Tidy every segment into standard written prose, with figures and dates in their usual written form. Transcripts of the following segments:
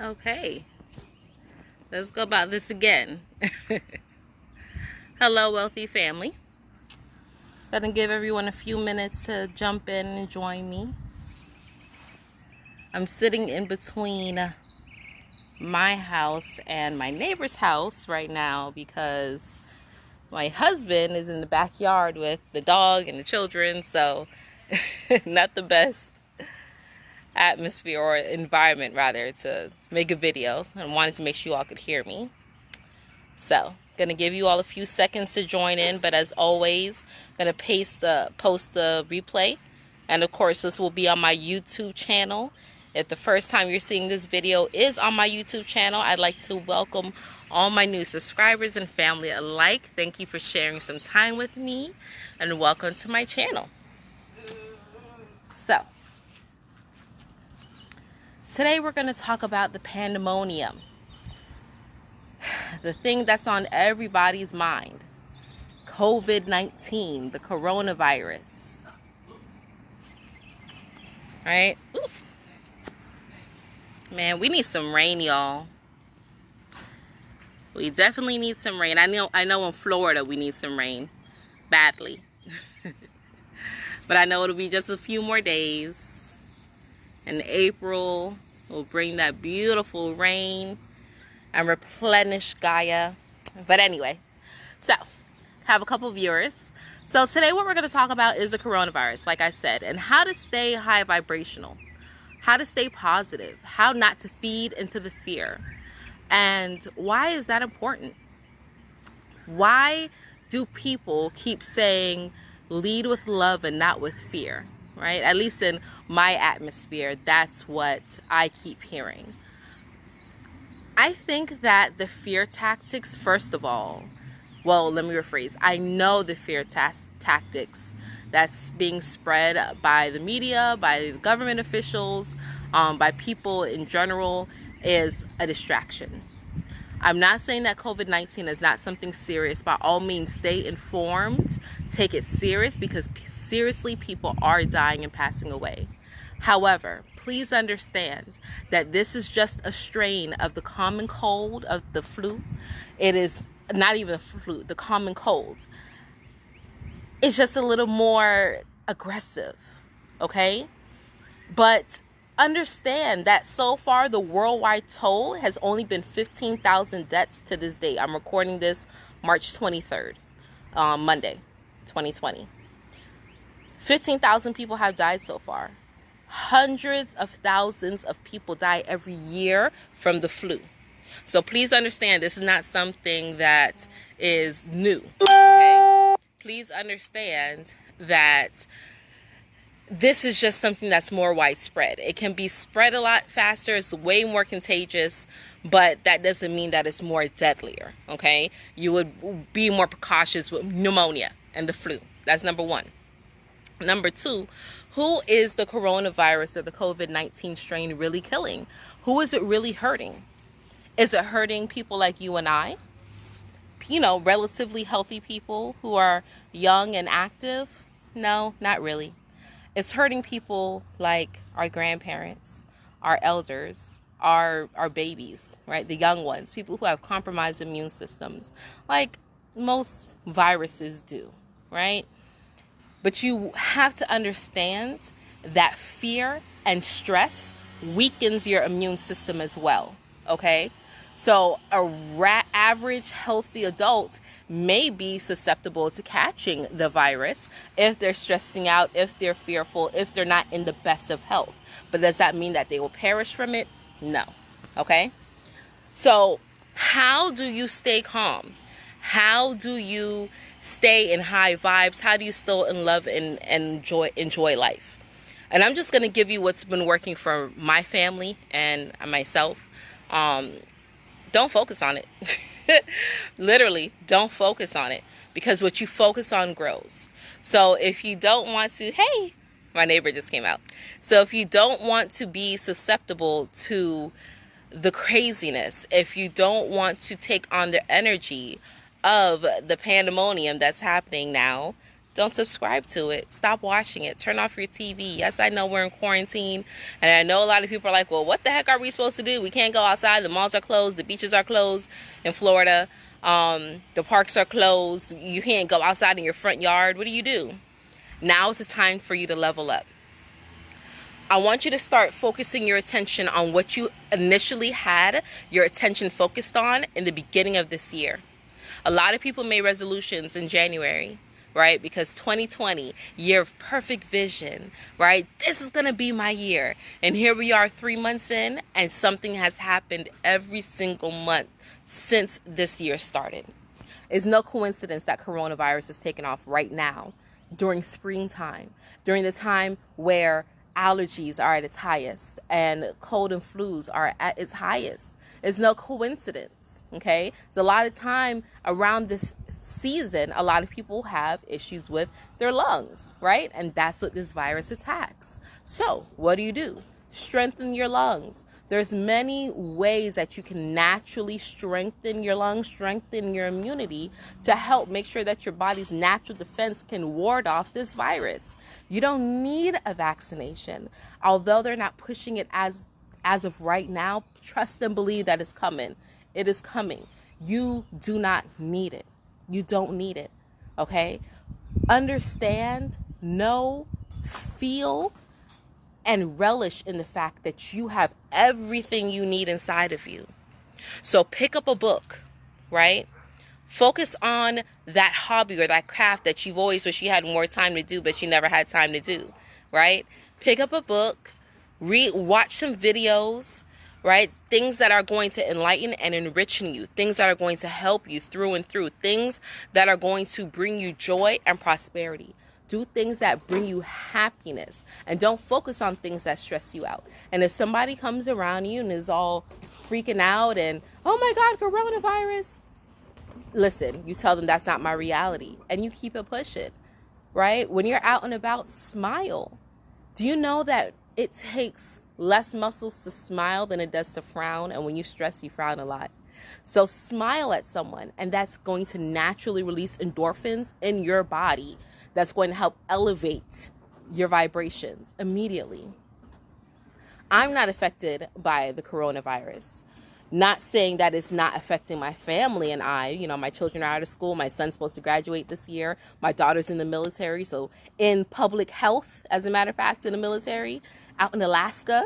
Okay, let's go about this again. Hello, wealthy family. Gonna give everyone a few minutes to jump in and join me. I'm sitting in between my house and my neighbor's house right now because my husband is in the backyard with the dog and the children, so not the best atmosphere or environment rather to make a video, and wanted to make sure you all could hear me. So gonna give you all a few seconds to join in, but as always, gonna post the replay, and of course this will be on my YouTube channel. If the first time you're seeing this video is on my YouTube channel, I'd like to welcome all my new subscribers and family alike. Thank you for sharing some time with me, and welcome to my channel. So today we're going to talk about the pandemonium, the thing that's on everybody's mind, COVID-19, the coronavirus. All right? Ooh. Man, we need some rain, y'all. We definitely need some rain. I know in Florida we need some rain badly. But I know it'll be just a few more days. In April, we'll bring that beautiful rain and replenish Gaia. But anyway, so have a couple viewers. So today what we're going to talk about is the coronavirus, like I said, and how to stay high vibrational, how to stay positive, how not to feed into the fear. And why is that important? Why do people keep saying lead with love and not with fear, right? At least in my atmosphere, that's what I keep hearing. I think that the fear tactics, first of all, well, let me rephrase. I know the fear tactics that's being spread by the media, by the government officials, by people in general, is a distraction. I'm not saying that COVID-19 is not something serious. By all means, stay informed, take it serious, because seriously, people are dying and passing away. However, please understand that this is just a strain of the common cold, of the flu. It is not even a flu, the common cold. It's just a little more aggressive, okay? But understand that so far the worldwide toll has only been 15,000 deaths to this day. I'm recording this March 23rd, Monday, 2020. 15,000 people have died so far. Hundreds of thousands of people die every year from the flu. So please understand, this is not something that is new, okay? Please understand that this is just something that's more widespread. It can be spread a lot faster. It's way more contagious, but that doesn't mean that it's more deadlier, okay? You would be more precautious with pneumonia and the flu. That's number one. Number two, who is the coronavirus or the COVID-19 strain really killing? Who is it really hurting? Is it hurting people like you and I? You know, relatively healthy people who are young and active? No, not really. It's hurting people like our grandparents, our elders, our babies, right? The young ones, people who have compromised immune systems, like most viruses do, right? But you have to understand that fear and stress weakens your immune system as well, okay? So average healthy adult may be susceptible to catching the virus if they're stressing out, if they're fearful, if they're not in the best of health. But does that mean that they will perish from it? No. Okay? So how do you stay calm? How do you stay in high vibes? How do you still in love and enjoy life? And I'm just going to give you what's been working for my family and myself. Don't focus on it. Literally, don't focus on it, because what you focus on grows. So if you don't want to, hey, my neighbor just came out. So if you don't want to be susceptible to the craziness, if you don't want to take on the energy of the pandemonium that's happening now, don't subscribe to it. Stop watching it. Turn off your TV. Yes, I know we're in quarantine, and I know a lot of people are like, well, what the heck are we supposed to do? We can't go outside. The malls are closed. The beaches are closed in Florida. The parks are closed. You can't go outside in your front yard. What do? Now is the time for you to level up. I want you to start focusing your attention on what you initially had your attention focused on in the beginning of this year. A lot of people made resolutions in January, right? Because 2020, year of perfect vision, right? This is going to be my year. And here we are 3 months in, and something has happened every single month since this year started. It's no coincidence that coronavirus is taking off right now during springtime, during the time where allergies are at its highest and cold and flus are at its highest. It's no coincidence, okay? So a lot of time around this season, a lot of people have issues with their lungs, right? And that's what this virus attacks. So what do? Strengthen your lungs. There's many ways that you can naturally strengthen your lungs, strengthen your immunity to help make sure that your body's natural defense can ward off this virus. You don't need a vaccination. Although they're not pushing it as of right now, trust and believe that it's coming. It is coming. You do not need it. You don't need it. Okay? Understand, know, feel, and relish in the fact that you have everything you need inside of you. So pick up a book, right? Focus on that hobby or that craft that you've always wished you had more time to do, but you never had time to do, right? Pick up a book, watch some videos, right? Things that are going to enlighten and enrich you, things that are going to help you through and through, things that are going to bring you joy and prosperity. Do things that bring you happiness, and don't focus on things that stress you out. And if somebody comes around you and is all freaking out and, oh my God, coronavirus, listen, you tell them that's not my reality, and you keep it pushing, right? When you're out and about, smile. Do you know that it takes less muscles to smile than it does to frown? And when you stress, you frown a lot. So smile at someone, and that's going to naturally release endorphins in your body. That's going to help elevate your vibrations immediately. I'm not affected by the coronavirus. Not saying that it's not affecting my family and I. You know, my children are out of school. My son's supposed to graduate this year. My daughter's in the military. So in public health, as a matter of fact, in the military, out in Alaska,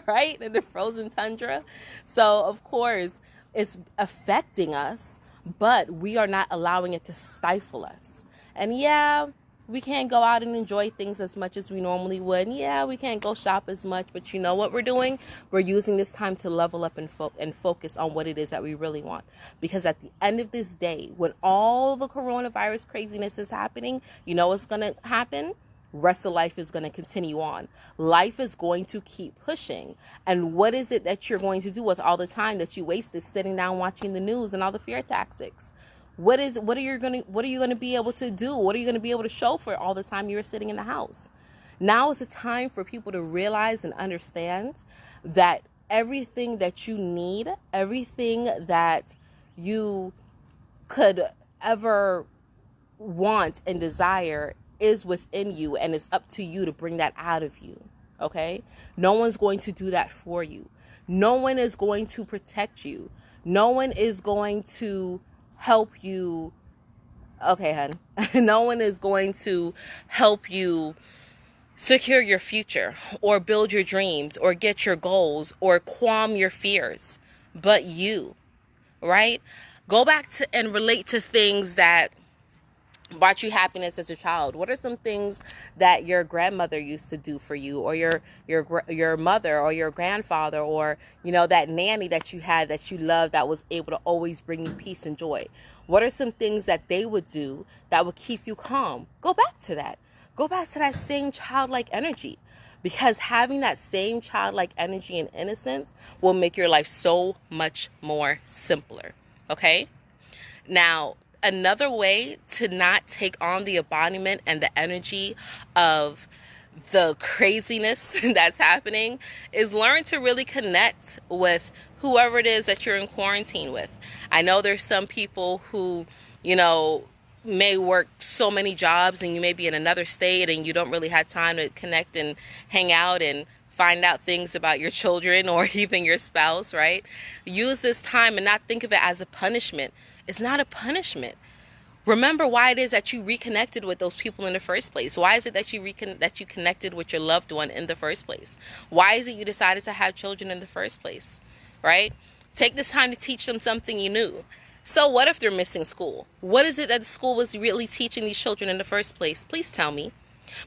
right? In the frozen tundra. So, of course, it's affecting us, but we are not allowing it to stifle us. And yeah, we can't go out and enjoy things as much as we normally would. Yeah, we can't go shop as much, but you know what we're doing? We're using this time to level up and focus on what it is that we really want. Because at the end of this day, when all the coronavirus craziness is happening, you know what's going to happen? Rest of life is going to continue on. Life is going to keep pushing. And what is it that you're going to do with all the time that you wasted sitting down watching the news and all the fear tactics? What are you going to be able to do? What are you going to be able to show for all the time you were sitting in the house? Now is the time for people to realize and understand that everything that you need, everything that you could ever want and desire is within you, and it's up to you to bring that out of you. Okay? No one's going to do that for you. No one is going to protect you. No one is going to help you. Okay, hon. No one is going to help you secure your future or build your dreams or get your goals or calm your fears, but you, right? Go back to and relate to things that brought you happiness as a child. What are some things that your grandmother used to do for you, or your mother or your grandfather, or that nanny that you had that you loved that was able to always bring you peace and joy? What are some things that they would do that would keep you calm? Go back to that. Go back to that same childlike energy, because having that same childlike energy and innocence will make your life so much more simpler. Okay? Now, another way to not take on the embodiment and the energy of the craziness that's happening is learn to really connect with whoever it is that you're in quarantine with. I know there's some people who, may work so many jobs and you may be in another state and you don't really have time to connect and hang out and find out things about your children or even your spouse, right? Use this time and not think of it as a punishment. It's not a punishment. Remember why it is that you reconnected with those people in the first place. Why is it that you connected with your loved one in the first place? Why is it you decided to have children in the first place, right? Take this time to teach them something you knew. So what if they're missing school? What is it that the school was really teaching these children in the first place? Please tell me.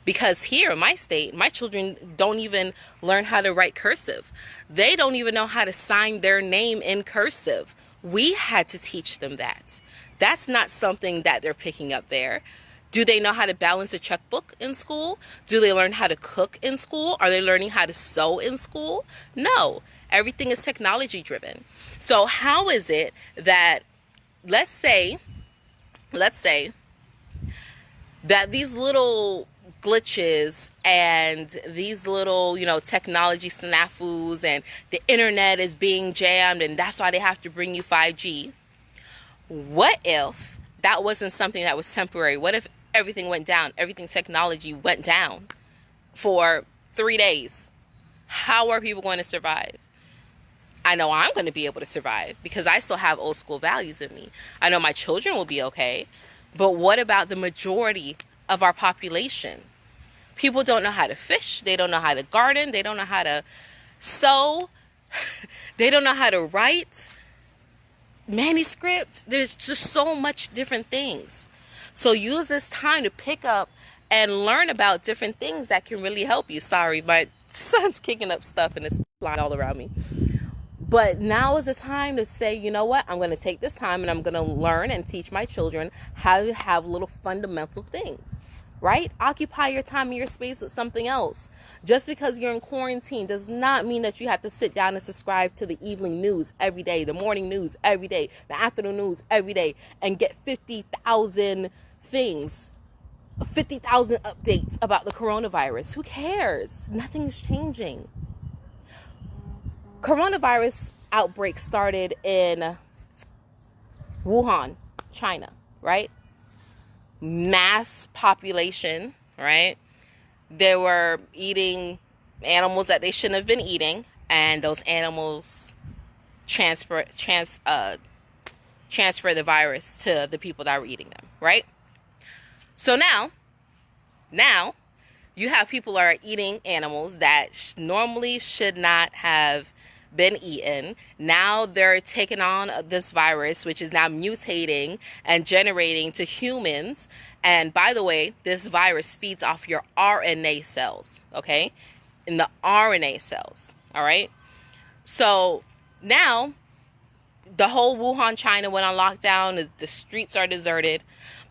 Because here in my state, my children don't even learn how to write cursive. They don't even know how to sign their name in cursive. We had to teach them that. That's not something that they're picking up there. Do they know how to balance a checkbook in school? Do they learn how to cook in school? Are they learning how to sew in school? No. Everything is technology driven. So how is it that, let's say that these little glitches and these little, technology snafus and the internet is being jammed and that's why they have to bring you 5G. What if that wasn't something that was temporary? What if everything went down? Everything technology went down for 3 days. How are people going to survive? I know I'm going to be able to survive because I still have old school values in me. I know my children will be okay. But what about the majority of our population? People don't know how to fish. They don't know how to garden. They don't know how to sew. They don't know how to write. Manuscript. There's just so much different things. So use this time to pick up and learn about different things that can really help you. Sorry, my son's kicking up stuff and it's flying all around me. But now is the time to say, you know what? I'm going to take this time and I'm going to learn and teach my children how to have little fundamental things, right? Occupy your time and your space with something else. Just because you're in quarantine does not mean that you have to sit down and subscribe to the evening news every day, the morning news every day, the afternoon news every day, and get 50,000 things, 50,000 updates about the coronavirus. Who cares? Nothing's changing. Coronavirus outbreak started in Wuhan, China, right? Mass population, right? They were eating animals that they shouldn't have been eating, and those animals transfer the virus to the people that were eating them, right? So now you have people that are eating animals that normally should not have been eaten. Now they're taking on this virus, which is now mutating and generating to humans. And by the way, this virus feeds off your RNA cells, okay? In the RNA cells, all right? So now the whole Wuhan China went on lockdown. The streets are deserted.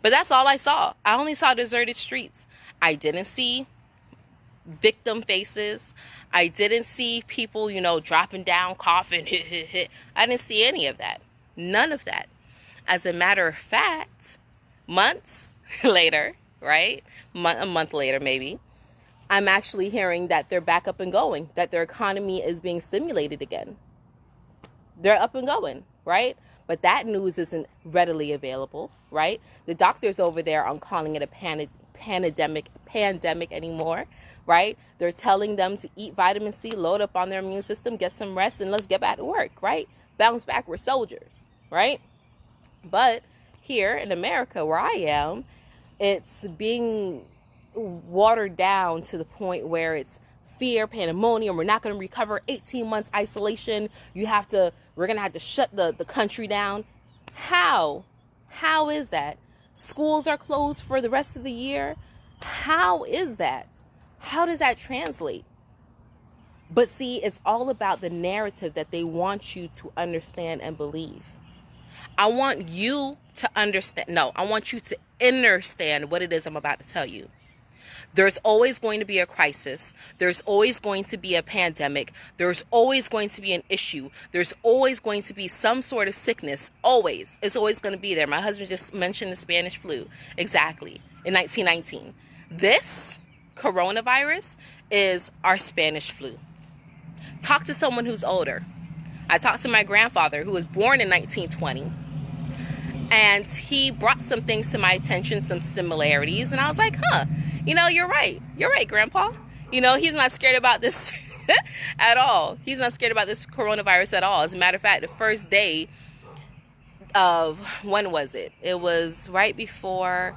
But that's all I saw. I only saw deserted streets. I didn't see victim faces. I didn't see people, dropping down, coughing, I didn't see any of that. None of that. As a matter of fact, months later, right? A month later, maybe, I'm actually hearing that they're back up and going, that their economy is being stimulated again. They're up and going, right? But that news isn't readily available, right? The doctors over there aren't calling it a pandemic anymore, right? They're telling them to eat vitamin C, load up on their immune system, get some rest, and let's get back to work, right? Bounce back, we're soldiers, right? But here in America, where I am, it's being watered down to the point where it's fear, pandemonium. We're not going to recover. 18 months isolation. We're going to have to shut the country down. How is that? Schools are closed for the rest of the year. How is that? How does that translate? But see, it's all about the narrative that they want you to understand and believe. I want you to understand. No, I want you to understand what it is I'm about to tell you. There's always going to be a crisis. There's always going to be a pandemic. There's always going to be an issue. There's always going to be some sort of sickness. Always. It's always going to be there. My husband just mentioned the Spanish flu. Exactly. In 1919. This coronavirus is our Spanish flu. Talk to someone who's older. I talked to my grandfather who was born in 1920. And he brought some things to my attention, some similarities. And I was like, huh, you know, you're right. You're right, Grandpa. You know, he's not scared about this at all. He's not scared about this coronavirus at all. As a matter of fact, the first day of, when was it? It was right before,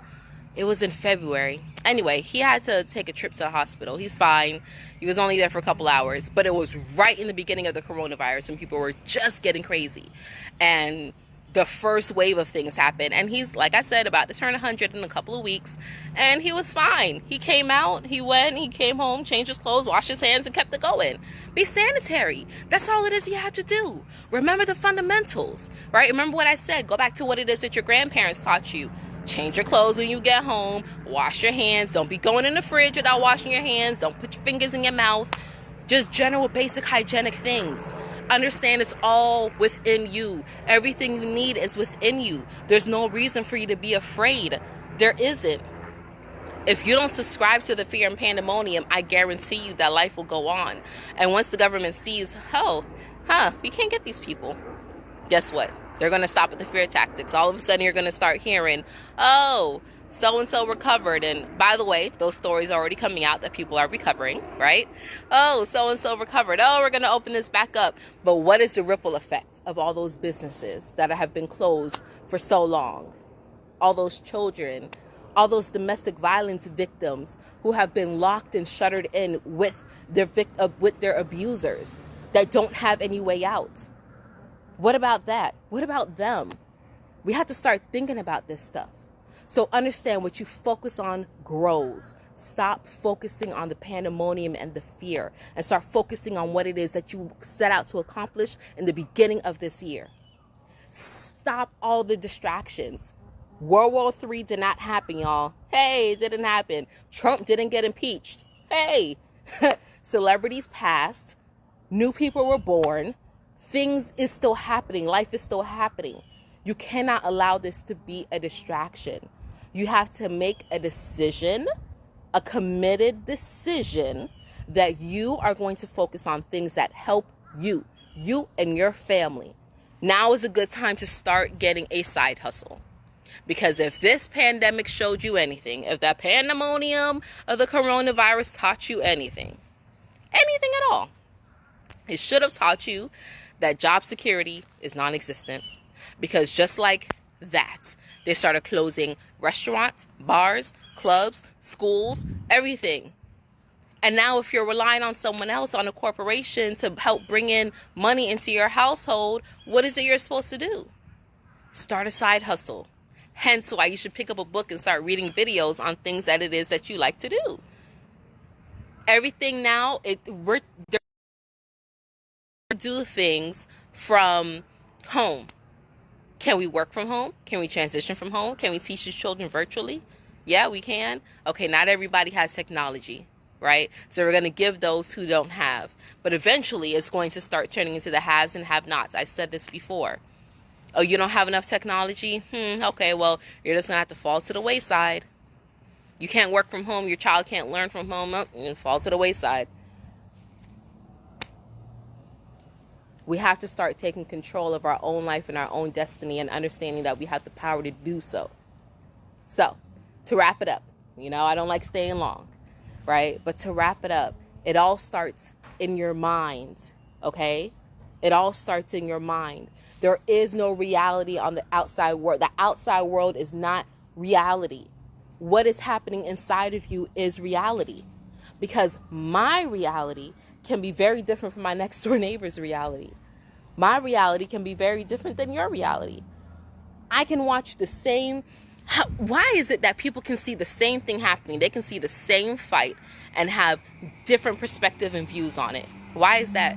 it was in February. Anyway, he had to take a trip to the hospital. He's fine. He was only there for a couple hours, but it was right in the beginning of the coronavirus when people were just getting crazy. And the first wave of things happened, and he's, like I said, about to turn 100 in a couple of weeks, and he was fine. He came out, he went, he came home, changed his clothes, washed his hands, and kept it going. Be sanitary. That's all it is you have to do. Remember the fundamentals, right? Remember what I said. Go back to what it is that your grandparents taught you. Change your clothes when you get home. Wash your hands. Don't be going in the fridge without washing your hands. Don't put your fingers in your mouth. Just general basic hygienic things. Understand it's all within you. Everything you need is within you. There's no reason for you to be afraid. There isn't. If you don't subscribe to the fear and pandemonium, I guarantee you that life will go on. And once the government sees, we can't get these people, guess what? They're going to stop at the fear tactics. All of a sudden, you're going to start hearing, oh, so-and-so recovered. And by the way, those stories are already coming out that people are recovering, right? Oh, so-and-so recovered. Oh, we're going to open this back up. But what is the ripple effect of all those businesses that have been closed for so long? All those children, all those domestic violence victims who have been locked and shuttered in with their abusers that don't have any way out. What about that? What about them? We have to start thinking about this stuff. So understand, what you focus on grows. Stop focusing on the pandemonium and the fear, and start focusing on what it is that you set out to accomplish in the beginning of this year. Stop all the distractions. World War III did not happen, y'all. Hey, it didn't happen. Trump didn't get impeached. Hey, celebrities passed. New people were born. Things is still happening. Life is still happening. You cannot allow this to be a distraction. You have to make a decision, a committed decision, that you are going to focus on things that help you and your family. Now is a good time to start getting a side hustle. Because if this pandemic showed you anything, if that pandemonium of the coronavirus taught you anything at all, it should have taught you that job security is non-existent. Because just like that, they started closing restaurants, bars, clubs, schools, everything. And now if you're relying on someone else, on a corporation, to help bring in money into your household, what is it you're supposed to do? Start a side hustle. Hence why you should pick up a book and start reading videos on things that it is that you like to do. Everything now, we're do things from home. Can we work from home? Can we transition from home? Can we teach these children virtually? Yeah, we can. Okay, not everybody has technology, right? So we're going to give those who don't have. But eventually it's going to start turning into the haves and have-nots. I've said this before. Oh, you don't have enough technology? Okay, well, you're just going to have to fall to the wayside. You can't work from home. Your child can't learn from home. Fall to the wayside. We have to start taking control of our own life and our own destiny, and understanding that we have the power to do so. So, to wrap it up, I don't like staying long, right? But to wrap it up, it all starts in your mind, okay? It all starts in your mind. There is no reality on the outside world. The outside world is not reality. What is happening inside of you is reality. Because my reality can be very different from my next door neighbor's reality. My reality can be very different than your reality. I can watch the same. Why is it that people can see the same thing happening? They can see the same fight and have different perspective and views on it. Why is that?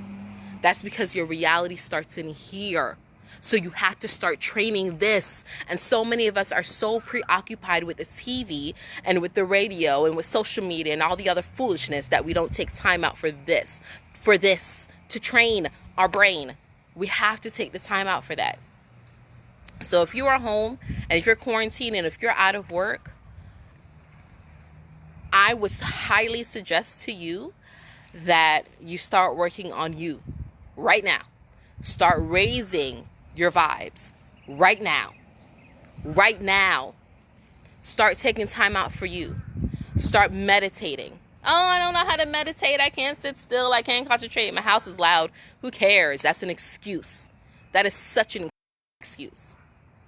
That's because your reality starts in here. So you have to start training this. And so many of us are so preoccupied with the TV and with the radio and with social media and all the other foolishness that we don't take time out for this, to train our brain. We have to take the time out for that. So if you are home and if you're quarantined and if you're out of work, I would highly suggest to you that you start working on you right now. Start raising your vibes right now. right now. Start taking time out for you. Start meditating. Oh, I don't know how to meditate. I can't sit still. I can't concentrate. My house is loud. Who cares? That's an excuse. That is such an excuse.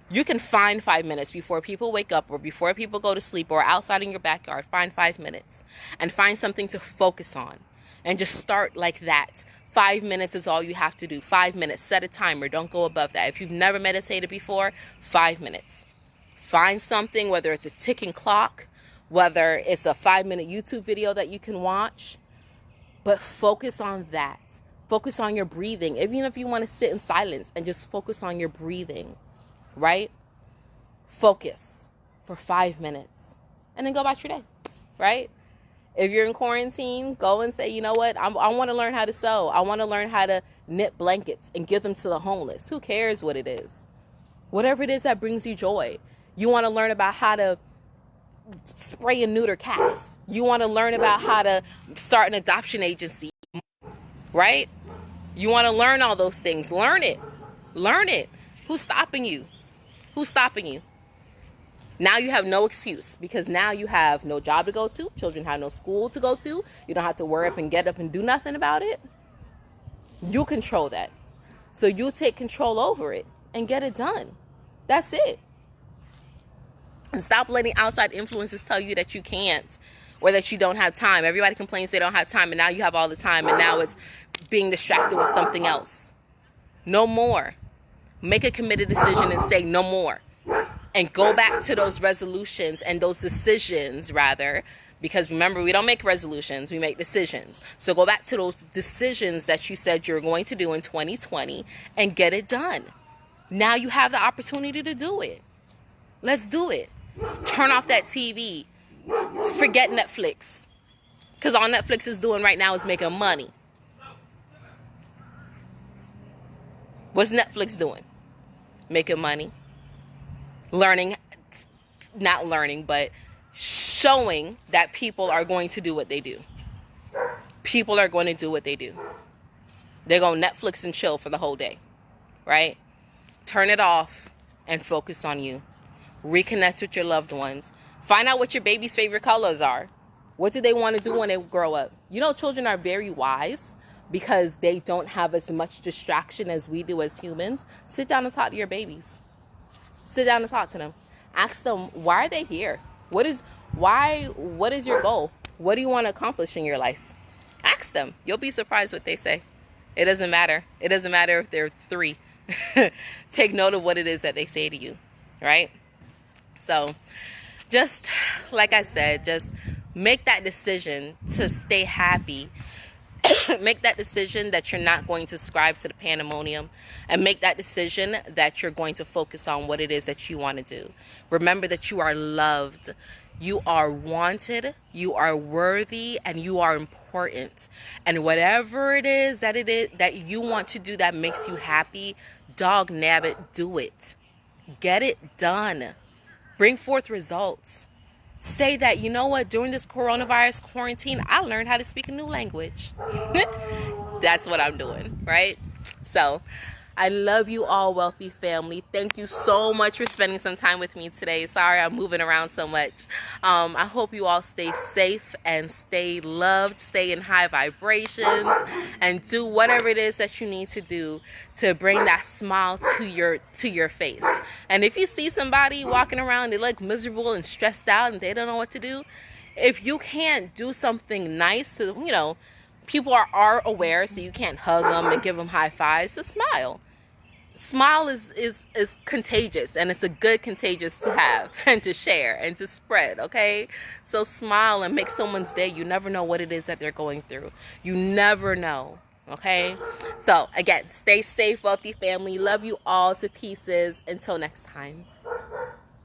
You can find 5 minutes before people wake up or before people go to sleep or outside in your backyard. Find 5 minutes and find something to focus on and just start like that. 5 minutes is all you have to do. 5 minutes. Set a timer. Don't go above that. If you've never meditated before, 5 minutes. Find something, whether it's a ticking clock, whether it's a 5-minute YouTube video that you can watch, but focus on that. Focus on your breathing. Even if you want to sit in silence and just focus on your breathing, right? Focus for 5 minutes and then go about your day, right? If you're in quarantine, go and say, you know what? I want to learn how to sew. I want to learn how to knit blankets and give them to the homeless. Who cares what it is? Whatever it is that brings you joy. You want to learn about how to spray and neuter cats. You want to learn about how to start an adoption agency, right? You want to learn all those things. Learn it. Learn it. Who's stopping you? Who's stopping you? Now you have no excuse because now you have no job to go to. Children have no school to go to. You don't have to worry up and get up and do nothing about it. You control that. So you take control over it and get it done. That's it. And stop letting outside influences tell you that you can't or that you don't have time. Everybody complains they don't have time, and now you have all the time, and now it's being distracted with something else. No more. Make a committed decision and say no more. And go back to those resolutions and those decisions, rather, because remember, we don't make resolutions, we make decisions. So go back to those decisions that you said you're going to do in 2020 and get it done. Now you have the opportunity to do it. Let's do it. Turn off that TV. Forget Netflix. Because all Netflix is doing right now is making money. What's Netflix doing? Making money. Learning, not learning, but showing that people are going to do what they do. People are going to do what they do. They're going to Netflix and chill for the whole day, right? Turn it off and focus on you. Reconnect with your loved ones. Find out what your baby's favorite colors are. What do they want to do when they grow up? You know, children are very wise because they don't have as much distraction as we do as humans. Sit down and talk to your babies. Sit down and talk to them. Ask them, why are they here? What is your goal? What do you want to accomplish in your life? Ask them. You'll be surprised what they say. It doesn't matter. It doesn't matter if they're 3. Take note of what it is that they say to you, right? So just like I said, just make that decision to stay happy. Make that decision that you're not going to subscribe to the pandemonium, and make that decision that you're going to focus on what it is that you want to do. Remember that you are loved, you are wanted, you are worthy, and you are important. And whatever it is that you want to do that makes you happy, dog nabbit, do it. Get it done. Bring forth results. Say that, you know what, during this coronavirus quarantine, I learned how to speak a new language. That's what I'm doing, right? So I love you all, wealthy family. Thank you so much for spending some time with me today. Sorry I'm moving around so much. I hope you all stay safe and stay loved, stay in high vibrations, and do whatever it is that you need to do to bring that smile to your face. And if you see somebody walking around, they look miserable and stressed out and they don't know what to do, if you can't do something nice to, you know, people are aware, so you can't hug them and give them high fives, so smile. Smile is contagious, and it's a good contagious to have and to share and to spread, okay? So smile and make someone's day. You never know what it is that they're going through. You never know, okay? So again, stay safe, wealthy family. Love you all to pieces. Until next time.